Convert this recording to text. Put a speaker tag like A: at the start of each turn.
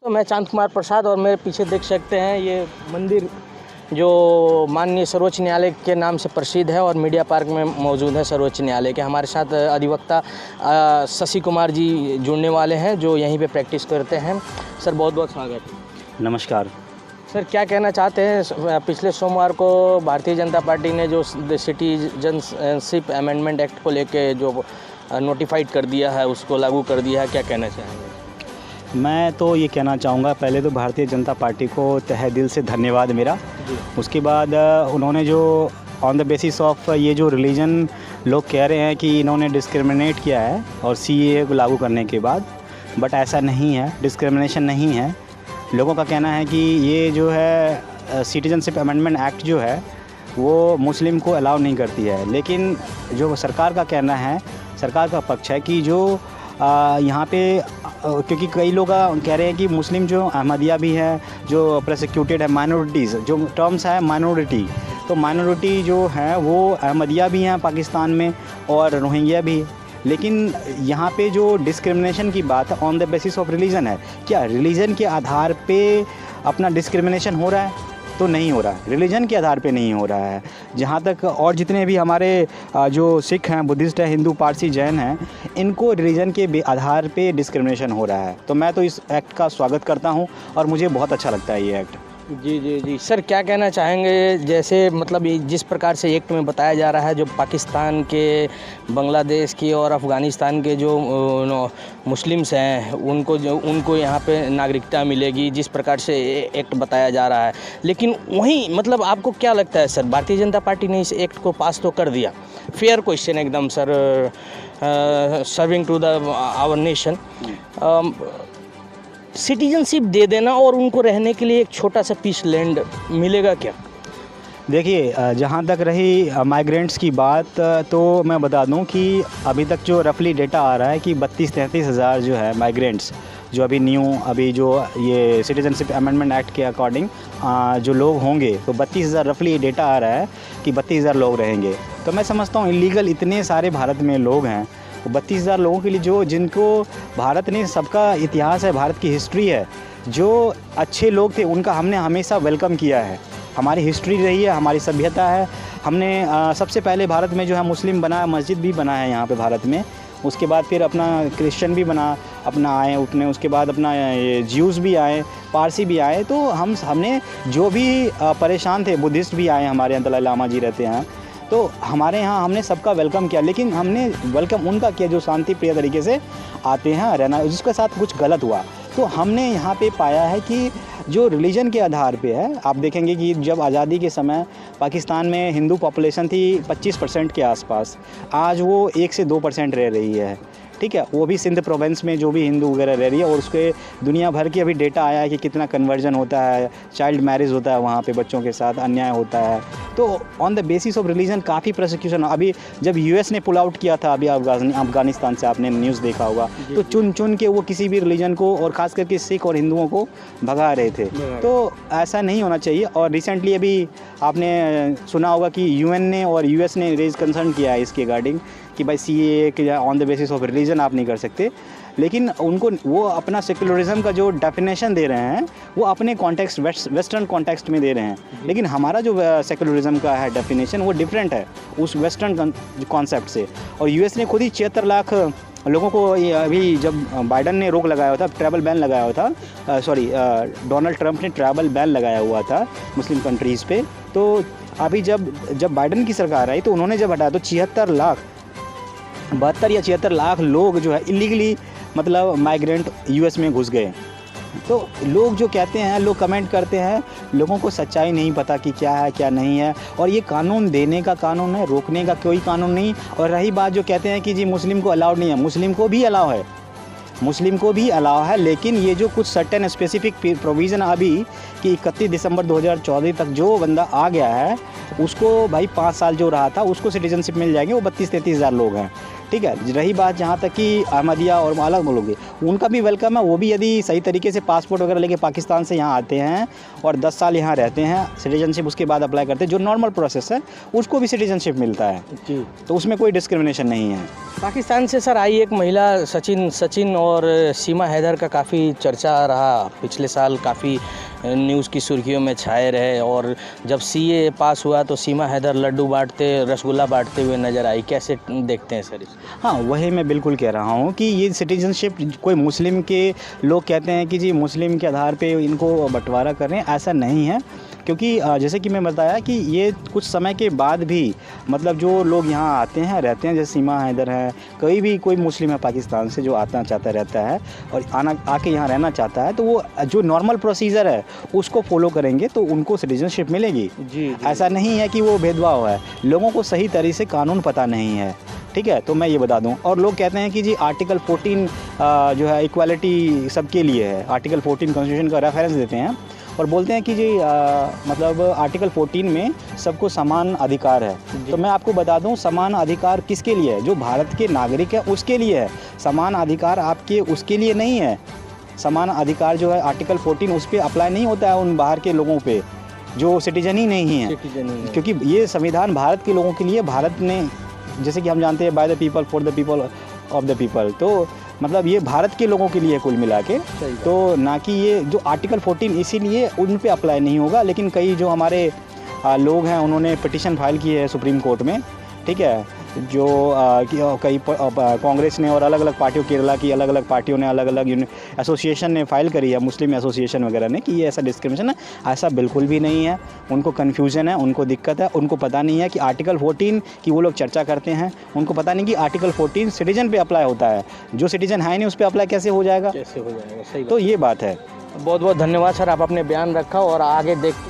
A: तो मैं चांद कुमार प्रसाद और मेरे पीछे देख सकते हैं ये मंदिर जो माननीय सर्वोच्च न्यायालय के नाम से प्रसिद्ध है और मीडिया पार्क में मौजूद है सर्वोच्च न्यायालय के। हमारे साथ अधिवक्ता शशि कुमार जी जुड़ने वाले हैं जो यहीं पे प्रैक्टिस करते हैं। सर बहुत बहुत स्वागत है।
B: नमस्कार
A: सर, क्या कहना चाहते हैं? पिछले सोमवार को भारतीय जनता पार्टी ने जो सिटीजनशिप अमेंडमेंट एक्ट को लेके जो नोटिफाइड कर दिया है उसको लागू कर दिया है, क्या कहना चाहेंगे?
B: मैं तो ये कहना चाहूँगा, पहले तो भारतीय जनता पार्टी को तहे दिल से धन्यवाद मेरा। उसके बाद उन्होंने जो ऑन द बेसिस ऑफ ये जो रिलीजन लोग कह रहे हैं कि इन्होंने डिस्क्रिमिनेट किया है और सीएए को लागू करने के बाद, बट ऐसा नहीं है, डिस्क्रिमिनेशन नहीं है। लोगों का कहना है कि ये जो है सिटीजनशिप अमेंडमेंट एक्ट जो है वो मुस्लिम को अलाउ नहीं करती है, लेकिन जो सरकार का कहना है, सरकार का पक्ष है कि जो यहाँ पे क्योंकि कई लोग कह रहे हैं कि मुस्लिम जो अहमदिया भी है, जो प्रोसिक्यूटेड है, माइनॉरिटीज़ जो टर्म्स है माइनॉरिटी, तो माइनॉरिटी जो है वो अहमदिया भी हैं पाकिस्तान में और रोहिंग्या भी। लेकिन यहाँ पे जो डिस्क्रिमिनेशन की बात है on the basis of religion है, क्या रिलीजन के आधार पे अपना डिस्क्रिमिनेशन हो रहा है? तो नहीं हो रहा है, रिलीजन के आधार पे नहीं हो रहा है। जहाँ तक और जितने भी हमारे जो सिख हैं, बुद्धिस्ट है, हिंदू, पारसी, जैन हैं, इनको रिलीजन के आधार पे डिस्क्रिमिनेशन हो रहा है। तो मैं तो इस एक्ट का स्वागत करता हूँ और मुझे बहुत अच्छा लगता है ये एक्ट।
A: जी सर, क्या कहना चाहेंगे? जैसे मतलब जिस प्रकार से एक्ट में बताया जा रहा है, जो पाकिस्तान के, बांग्लादेश की और अफ़गानिस्तान के जो मुस्लिम्स हैं उनको यहाँ पे नागरिकता मिलेगी, जिस प्रकार से एक्ट बताया जा रहा है। लेकिन वहीं मतलब आपको क्या लगता है सर, भारतीय जनता पार्टी ने इस एक्ट को पास तो कर दिया, फेयर क्वेश्चन एकदम sir, serving to the our nation, citizenship दे देना और उनको रहने के लिए एक छोटा सा पीस लैंड मिलेगा क्या?
B: देखिए, जहाँ तक रही माइग्रेंट्स की बात, तो मैं बता दूं कि अभी तक जो रफली डेटा आ रहा है कि 32-33 हज़ार जो है माइग्रेंट्स जो अभी जो ये सिटीजनशिप अमेंडमेंट एक्ट के अकॉर्डिंग जो लोग होंगे, तो 32,000 रफली ये डेटा आ रहा है कि 32,000 लोग रहेंगे। तो मैं समझता हूँ इलीगल इतने सारे भारत में लोग हैं, 32,000 लोगों के लिए जिनको भारत ने, सबका इतिहास है, भारत की हिस्ट्री है, जो अच्छे लोग थे उनका हमने हमेशा वेलकम किया है। हमारी हिस्ट्री रही है, हमारी सभ्यता है। हमने सबसे पहले भारत में जो है मुस्लिम बना, मस्जिद भी बना है यहाँ पे भारत में। उसके बाद फिर अपना क्रिश्चियन भी बना, अपना आए उठने, उसके बाद अपना ज्यूज़ भी आए, पारसी भी आए। तो हमने जो भी परेशान थे, बुद्धिस्ट भी आए, हमारे यहाँ दलाई लामा जी रहते हैं, तो हमारे यहाँ हमने सबका वेलकम किया। लेकिन हमने वेलकम उनका किया जो शांति प्रिय तरीके से आते हैं रहना, जिसके साथ कुछ गलत हुआ। तो हमने यहाँ पे पाया है कि जो रिलीजन के आधार पे है, आप देखेंगे कि जब आज़ादी के समय पाकिस्तान में हिंदू पॉपुलेशन थी 25% के आसपास, आज वो 1 से 2% रह रही है। ठीक है, वो भी सिंध प्रोविंस में जो भी हिंदू वगैरह रह रही है, और उसके दुनिया भर के अभी डेटा आया है कि कितना कन्वर्जन होता है, चाइल्ड मैरिज होता है, वहाँ पे बच्चों के साथ अन्याय होता है। तो on the basis of religion काफ़ी प्रोसिक्यूशन, अभी जब यूएस ने पुल आउट किया था अभी अफगानिस्तान से, आपने न्यूज़ देखा होगा, तो चुन के वो किसी भी रिलीजन को और ख़ास करके सिख और हिंदुओं को भगा रहे थे। तो ऐसा नहीं होना चाहिए। और रिसेंटली अभी आपने सुना होगा कि यूएन ने और यूएस ने रेज कंसर्न किया है इसके रिगार्डिंग कि भाई सीएए के on the basis of religion आप नहीं कर सकते। लेकिन उनको वो अपना सेक्युलरिज्म का जो डेफिनेशन दे रहे हैं वो अपने कॉन्टेक्स्ट, वेस्टर्न कॉन्टेक्स्ट में दे रहे हैं। लेकिन हमारा जो सेक्युलरिज्म का है डेफिनेशन वो डिफरेंट है उस वेस्टर्न कॉन्सेप्ट से। और यूएस ने खुद ही 76 लाख लोगों को, अभी जब बाइडन ने रोक लगाया हुआ था, ट्रैवल बैन लगाया हुआ था, डोनाल्ड ट्रंप ने ट्रैवल बैन लगाया हुआ था मुस्लिम कंट्रीज़ पे। तो अभी जब बाइडन की सरकार आई तो उन्होंने जब हटाया तो 72 या 76 लाख लोग जो है इलीगली मतलब माइग्रेंट यूएस में घुस गए। तो लोग जो कहते हैं, लोग कमेंट करते हैं, लोगों को सच्चाई नहीं पता कि क्या है क्या नहीं है। और ये कानून देने का कानून है, रोकने का कोई कानून नहीं। और रही बात जो कहते हैं कि जी मुस्लिम को अलाउड नहीं है, मुस्लिम को भी अलाउ है, मुस्लिम को भी अलाउ है। लेकिन ये जो कुछ सर्टेन स्पेसिफिक प्रोविज़न अभी कि 31 दिसंबर 2014 तक जो बंदा आ गया है उसको भाई 5 साल जो रहा था उसको सिटीजनशिप मिल जाएंगे। वो 32-33 हज़ार लोग हैं। ठीक है। रही बात जहाँ तक कि अहमदिया और अलग लोग हैं, उनका भी वेलकम है। वो भी यदि सही तरीके से पासपोर्ट वगैरह लेके पाकिस्तान से यहाँ आते हैं और 10 साल यहाँ रहते हैं, सिटीजनशिप उसके बाद अप्लाई करते हैं, जो नॉर्मल प्रोसेस है, उसको भी सिटीजनशिप मिलता है
A: जी।
B: तो उसमें कोई डिस्क्रिमिनेशन नहीं है।
A: पाकिस्तान से सर आई एक महिला सचिन और सीमा हैदर का काफ़ी चर्चा रहा, पिछले साल काफ़ी न्यूज़ की सुर्खियों में छाए रहे, और जब सीए पास हुआ तो सीमा हैदर लड्डू बांटते, रसगुल्ला बांटते हुए नज़र आई। कैसे देखते हैं सर इसको?
B: हाँ, वही मैं बिल्कुल कह रहा हूँ कि ये सिटीजनशिप कोई मुस्लिम के लोग कहते हैं कि जी मुस्लिम के आधार पे इनको बंटवारा कर रहे हैं, ऐसा नहीं है। क्योंकि जैसे कि मैं बताया कि ये कुछ समय के बाद भी मतलब जो लोग यहाँ आते हैं रहते हैं, जैसे सीमा हैदर है, कोई मुस्लिम है पाकिस्तान से जो आना चाहता रहता है और आके यहाँ रहना चाहता है, तो वो जो नॉर्मल प्रोसीजर है उसको फॉलो करेंगे तो उनको सिटीजनशिप मिलेगी।
A: जी।
B: ऐसा नहीं है कि वो भेदभाव है, लोगों को सही तरीके से कानून पता नहीं है, ठीक है। तो मैं ये बता दूं, और लोग कहते हैं कि जी आर्टिकल 14 जो है इक्वालिटी सबके लिए है, आर्टिकल 14 कॉन्स्टिट्यूशन का रेफरेंस देते हैं और बोलते हैं कि जी मतलब आर्टिकल 14 में सबको समान अधिकार है। तो मैं आपको बता दूं, समान अधिकार किसके लिए है? जो भारत के नागरिक है उसके लिए है। समान अधिकार आपके उसके लिए नहीं है। समान अधिकार जो है आर्टिकल 14 उस पर अप्लाई नहीं होता है उन बाहर के लोगों पे जो सिटीजन ही नहीं है, क्योंकि ये संविधान भारत के लोगों के लिए, भारत ने जैसे कि हम जानते हैं by the people for the people of the people, तो मतलब ये भारत के लोगों के लिए कुल मिला के, तो ना कि ये जो आर्टिकल 14 इसीलिए उन पे अप्लाई नहीं होगा। लेकिन कई जो हमारे लोग हैं उन्होंने पिटीशन फाइल की है सुप्रीम कोर्ट में, ठीक है, जो कई कांग्रेस ने और अलग अलग पार्टियों, केरला की अलग अलग पार्टियों ने, अलग अलग एसोसिएशन ने फाइल करी है, मुस्लिम एसोसिएशन वगैरह ने, कि ये ऐसा डिस्क्रिमिनेशन है। ऐसा बिल्कुल भी नहीं है। उनको कन्फ्यूज़न है, उनको दिक्कत है, उनको पता नहीं है कि आर्टिकल 14 की वो लोग चर्चा करते हैं, उनको पता नहीं कि आर्टिकल 14 सिटीजन पे अप्लाई होता है, जो सिटीजन है नहीं उस पर अप्लाई कैसे हो जाएगा।
A: सही
B: तो ये बात है।
A: बहुत बहुत धन्यवाद सर, आप अपने बयान रखा और आगे देख